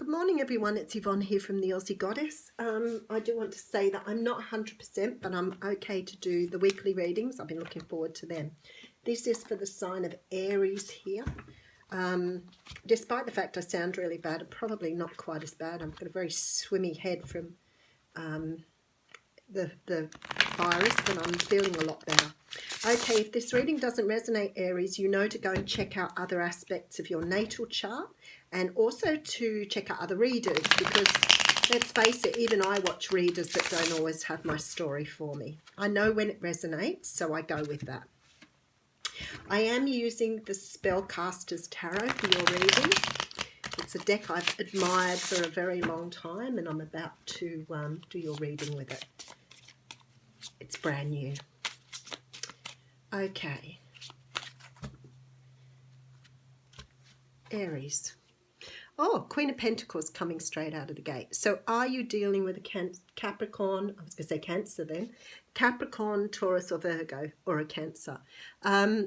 Good morning everyone, it's Yvonne here from the Aussie Goddess. I do want to say that I'm not 100% but I'm okay to do the weekly readings. I've been looking forward to them. This is for the sign of Aries here. Despite the fact I sound really bad, I'm probably not quite as bad. I've got a very swimmy head from the virus, but I'm feeling a lot better. Okay, if this reading doesn't resonate, Aries, you know to go and check out other aspects of your natal chart and also to check out other readers, because let's face it, even I watch readers that don't always have my story for me. I know when it resonates, so I go with that. I am using the Spellcaster's Tarot for your reading. It's a deck I've admired for a very long time, and I'm about to do your reading with it. It's brand new. Okay. Aries. Oh, Queen of Pentacles coming straight out of the gate. So are you dealing with a Capricorn, I was going to say Cancer then, Capricorn, Taurus or Virgo, or a Cancer?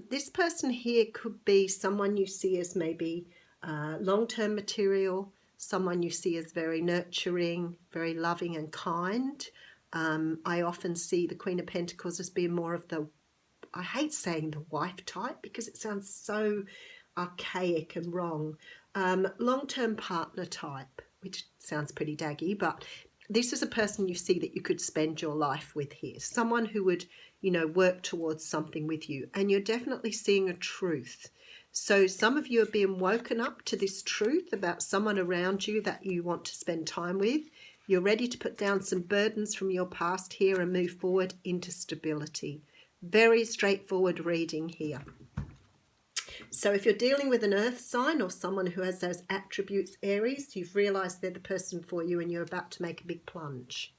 This person here could be someone you see as maybe long-term material, someone you see as very nurturing, very loving and kind. I often see the Queen of Pentacles as being more of the, I hate saying the wife type because it sounds so archaic and wrong. Long-term partner type, which sounds pretty daggy, but this is a person you see that you could spend your life with here. Someone who would, you know, work towards something with you. And you're definitely seeing a truth. So some of you are being woken up to this truth about someone around you that you want to spend time with. You're ready to put down some burdens from your past here and move forward into stability. Very straightforward reading here. So if you're dealing with an earth sign or someone who has those attributes, Aries, you've realised they're the person for you and you're about to make a big plunge.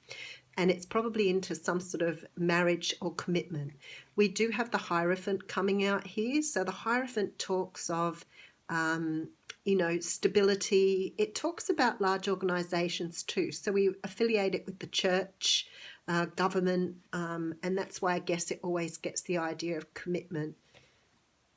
And it's probably into some sort of marriage or commitment. We do have the Hierophant coming out here. So the Hierophant talks of, you know, stability. It talks about large organisations too. So we affiliate it with the church, government, and that's why I guess it always gets the idea of commitment.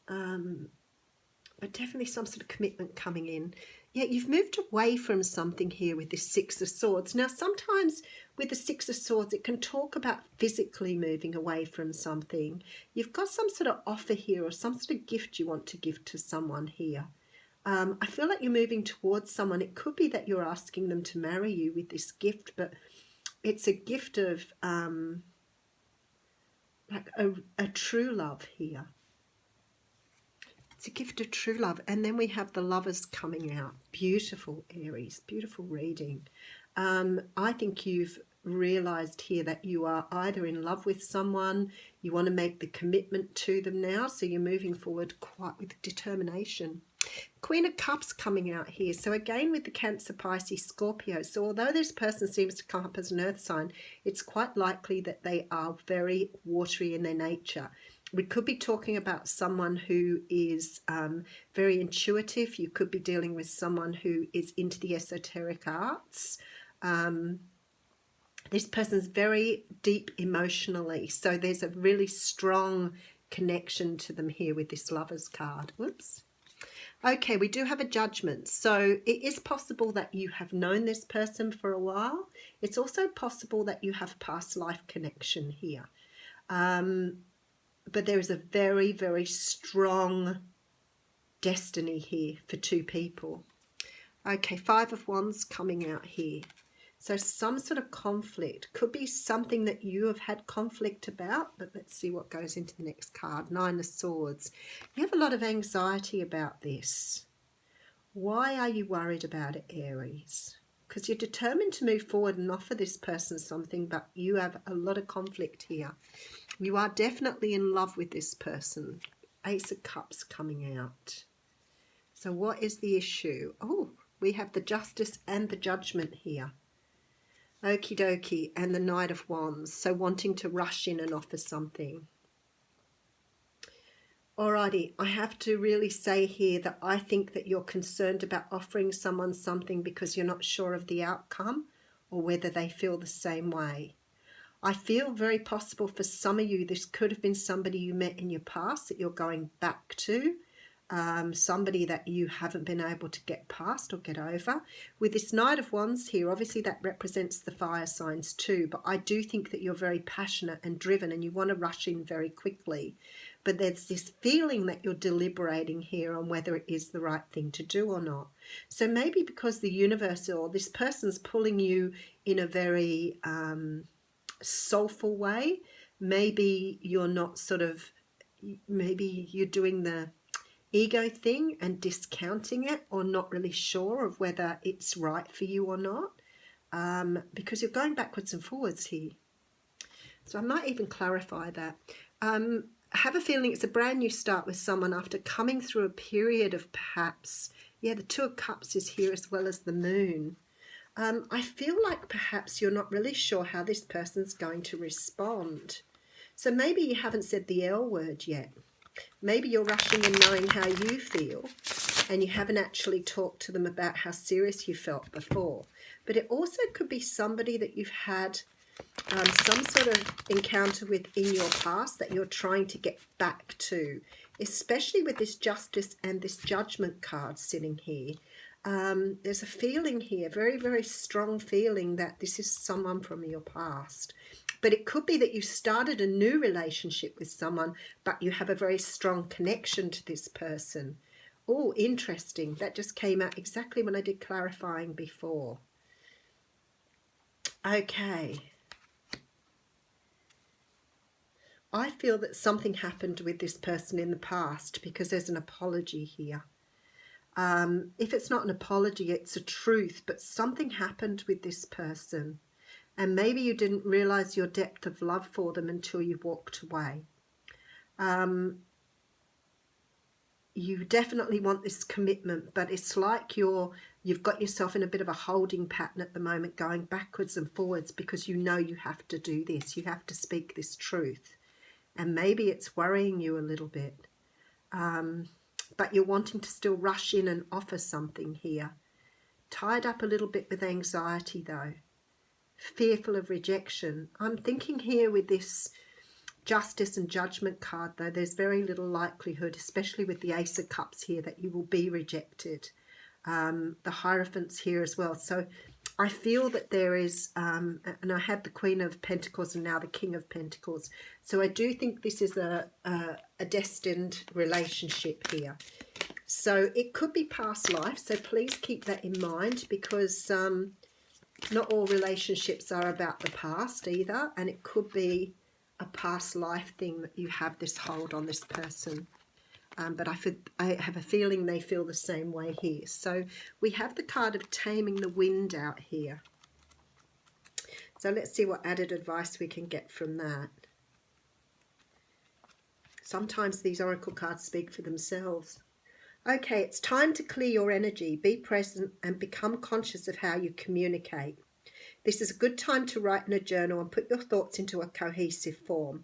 But definitely some sort of commitment coming in. Yeah, you've moved away from something here with this Six of Swords. Now, sometimes with the Six of Swords, it can talk about physically moving away from something. You've got some sort of offer here or some sort of gift you want to give to someone here. I feel like you're moving towards someone. It could be that you're asking them to marry you with this gift, but it's a gift of like a true love here. It's a gift of true love. And then we have the Lovers coming out. Beautiful, Aries. Beautiful reading. I think you've realised here that you are either in love with someone, you want to make the commitment to them now, so you're moving forward quite with determination. Queen of Cups coming out here. So again with the Cancer, Pisces, Scorpio. So although this person seems to come up as an earth sign, it's quite likely that they are very watery in their nature. We could be talking about someone who is very intuitive. You could be dealing with someone who is into the esoteric arts. This person's very deep emotionally. So there's a really strong connection to them here with this Lovers card. Whoops. Okay, we do have a Judgment. So it is possible that you have known this person for a while. It's also possible that you have past life connection here. But there is a very, very strong destiny here for two people. Okay, Five of Wands coming out here. So some sort of conflict. Could be something that you have had conflict about, but let's see what goes into the next card. Nine of Swords. You have a lot of anxiety about this. Why are you worried about it, Aries? Because you're determined to move forward and offer this person something, but you have a lot of conflict here. You are definitely in love with this person. Ace of Cups coming out. So what is the issue? Oh, we have the Justice and the Judgment here. Okie dokie, and the Knight of Wands. So wanting to rush in and offer something. Alrighty, I have to really say here that I think that you're concerned about offering someone something because you're not sure of the outcome or whether they feel the same way. I feel very possible for some of you this could have been somebody you met in your past that you're going back to. somebody that you haven't been able to get past or get over. With this Knight of Wands here, obviously that represents the fire signs too, but I do think that you're very passionate and driven and you want to rush in very quickly. But there's this feeling that you're deliberating here on whether it is the right thing to do or not. So maybe because the universe or this person's pulling you in a very soulful way, maybe you're not maybe you're doing the ego thing and discounting it or not really sure of whether it's right for you or not, because you're going backwards and forwards here. So I might even clarify that. I have a feeling it's a brand new start with someone after coming through a period of perhaps, the Two of Cups is here as well as the Moon. I feel like perhaps you're not really sure how this person's going to respond. So maybe you haven't said the L word yet. Maybe you're rushing and knowing how you feel and you haven't actually talked to them about how serious you felt before. But it also could be somebody that you've had some sort of encounter with in your past that you're trying to get back to, especially with this Justice and this Judgment card sitting here. There's a feeling here, very, very strong feeling that this is someone from your past. But it could be that you started a new relationship with someone, but you have a very strong connection to this person. Oh, interesting. That just came out exactly when I did clarifying before. Okay. I feel that something happened with this person in the past because there's an apology here. If it's not an apology, it's a truth, but something happened with this person. And maybe you didn't realize your depth of love for them until you walked away. You definitely want this commitment, but it's like you've got yourself in a bit of a holding pattern at the moment, going backwards and forwards because you know you have to do this. You have to speak this truth. And maybe it's worrying you a little bit. But you're wanting to still rush in and offer something here. Tied up a little bit with anxiety though. Fearful of rejection. I'm thinking here with this Justice and Judgment card though, there's very little likelihood, especially with the Ace of Cups here, that you will be rejected. The Hierophant's here as well. So I feel that there is, and I had the Queen of Pentacles and now the King of Pentacles. So I do think this is a destined relationship here. So it could be past life. So please keep that in mind because not all relationships are about the past either. And it could be a past life thing that you have this hold on this person. But I have a feeling they feel the same way here. So we have the card of Taming the Wind out here. So let's see what added advice we can get from that. Sometimes these oracle cards speak for themselves. Okay, it's time to clear your energy, be present and become conscious of how you communicate. This is a good time to write in a journal and put your thoughts into a cohesive form.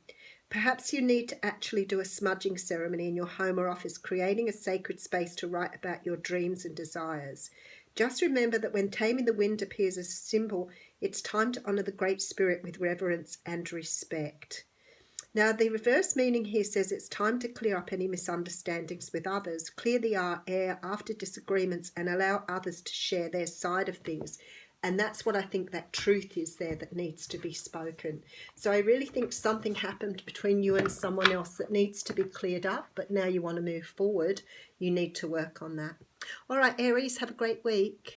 Perhaps you need to actually do a smudging ceremony in your home or office, creating a sacred space to write about your dreams and desires. Just remember that when Taming the Wind appears as a symbol, it's time to honour the Great Spirit with reverence and respect. Now, the reverse meaning here says it's time to clear up any misunderstandings with others, clear the air after disagreements and allow others to share their side of things. And that's what I think that truth is there that needs to be spoken. So I really think something happened between you and someone else that needs to be cleared up, but now you want to move forward. You need to work on that. All right, Aries, have a great week.